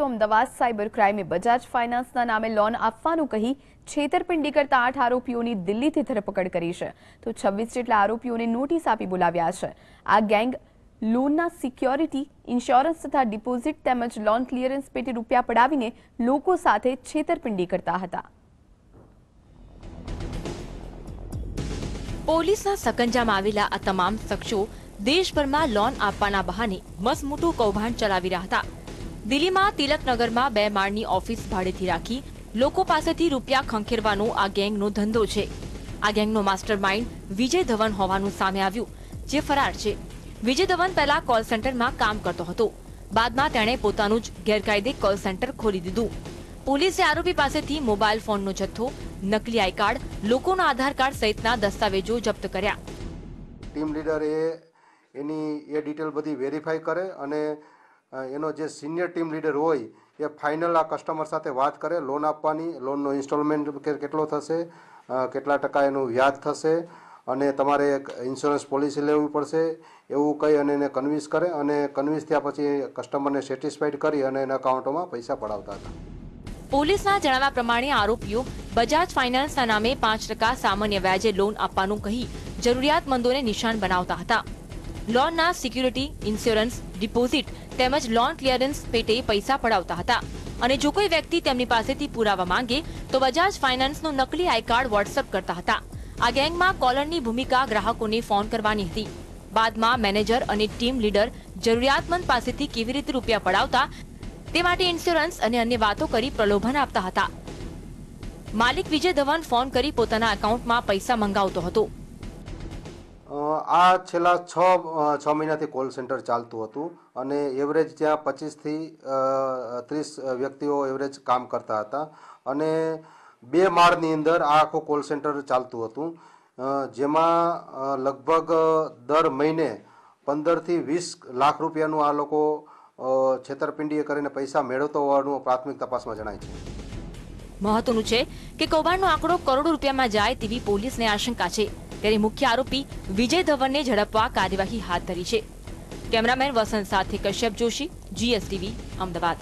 Ahmedabad cyber ક્રાઇમે Bajaj ફાઇનાન્સના નામે loan આપવાનું કહી છેતરપિંડી કરતા 8 આરોપીઓની દિલ્હીથી ધરપકડ કરી છે તો 26 જેટલા આરોપીઓને નોટિસ આપી બોલાવ્યા છે। આ ગેંગ લોનના સિક્યોરિટી, ઇન્સ્યોરન્સ તથા ડિપોઝિટ તેમજ લોન ક્લિયરન્સ પેટે રૂપિયા પડાવીને લોકો સાથે છેતરપિંડી કરતા હતા। પોલીસના સકંજામાં આવેલા આ તમામ શખ્સો દેશભરમાં લોન આપવાના બહાને મસમોટું કૌભાંડ ચલાવી રહ્યા હતા। દિલ્હીમાં તિલકનગરમાં 2 માળની ઓફિસ ભાડેથી રાખી લોકો પાસેથી રૂપિયા ખંખેરવાનો આ ગેંગનો ધંધો છે। આ ગેંગનો માસ્ટરમાઇન્ડ વિજય ધવન હોવાનું સામે આવ્યું, જે ફરાર છે। વિજય ધવન પહેલા કોલ સેન્ટરમાં કામ કરતો હતો, બાદમાં તેણે પોતાનું જ ગેરકાયદે કોલ સેન્ટર ખોલી દીધું। પોલીસે આરોપી પાસેથી મોબાઈલ ફોનનો જથ્થો, નકલી આઈ કાર્ડ, લોકોના આધાર કાર્ડ સહિતના દસ્તાવેજો જપ્ત કર્યા। ટીમ લીડર એની ડિટેલ બધી વેરીફાઈ કરે અને એનો જે સિનિયર ટીમ લીડર હોય એ ફાઇનલ આ કસ્ટમર સાથે વાત કરે લોન આપવાની, લોનનો ઇન્સ્ટોલમેન્ટ કેટલો થશે, કેટલા ટકા એનું વ્યાજ થશે અને તમારે ઇન્સ્યોરન્સ પોલિસી લેવી પડશે એવું કહી અને એને કન્વિન્સ કરે અને કન્વિન્સ થયા પછી કસ્ટમરને સેટિસ્ફાઈડ કરી અને એના અકાઉન્ટમાં પૈસા પડાવતા હતા। પોલીસના જણાવ્યા પ્રમાણે આરોપીઓ બજાજ ફાઇનાન્સના નામે 5% સામાન્ય વ્યાજે લોન આપવાનું કહી જરૂરિયાતમંદોને નિશાન બનાવતા હતા। લોનના સિક્યુરિટી, ઇન્સ્યોરન્સ, ડિપોઝિટ તેમજ લોન ક્લિયરન્સ પેટે પૈસા પડાવતા હતા અને જો કોઈ વ્યક્તિ તેમની પાસેથી પુરાવા માંગે તો બજાજ ફાઇનાન્સનો નકલી આઈ કાર્ડ વોટ્સએપ કરતા હતા। આ ગેંગમાં કોલરની ભૂમિકા ગ્રાહકોને ફોન કરવાની હતી। બાદમાં મેનેજર અને ટીમ લીડર જરૂરિયાતમંદ પાસેથી કેવી રીતે રૂપિયા પડાવતા તે માટે ઇન્સ્યોરન્સ અને અન્ય વાતો કરી પ્રલોભન આપતા હતા। માલિક વિજય ધવન ફોન કરી પોતાના એકાઉન્ટમાં પૈસા મંગાવતો હતો। આ છેલ્લા 6 મહિનાથી કોલ સેન્ટર ચાલતું હતું અને એવરેજ ત્યાં 25 થી 30 વ્યક્તિઓ એવરેજ કામ કરતા હતા અને 2 માળની અંદર આ આખું કોલ સેન્ટર ચાલતું હતું, જેમાં લગભગ દર મહિને 15 થી 20 લાખ રૂપિયાનું આ લોકો છેતરપિંડી કરીને પૈસા મેળવતો હોવાનું પ્રાથમિક તપાસમાં જણાય છે। મહત્વનું છે કે કૌભાંડનો આંકડો કરોડો રૂપિયામાં જાય તેવી પોલીસને આશંકા છે, ત્યારે મુખ્ય આરોપી વિજય ધવનને ઝડપવા કાર્યવાહી હાથ ધરી છે। કેમેરામેન વસંત સાથે કશ્યપ જોશી, GSTV, અમદાવાદ।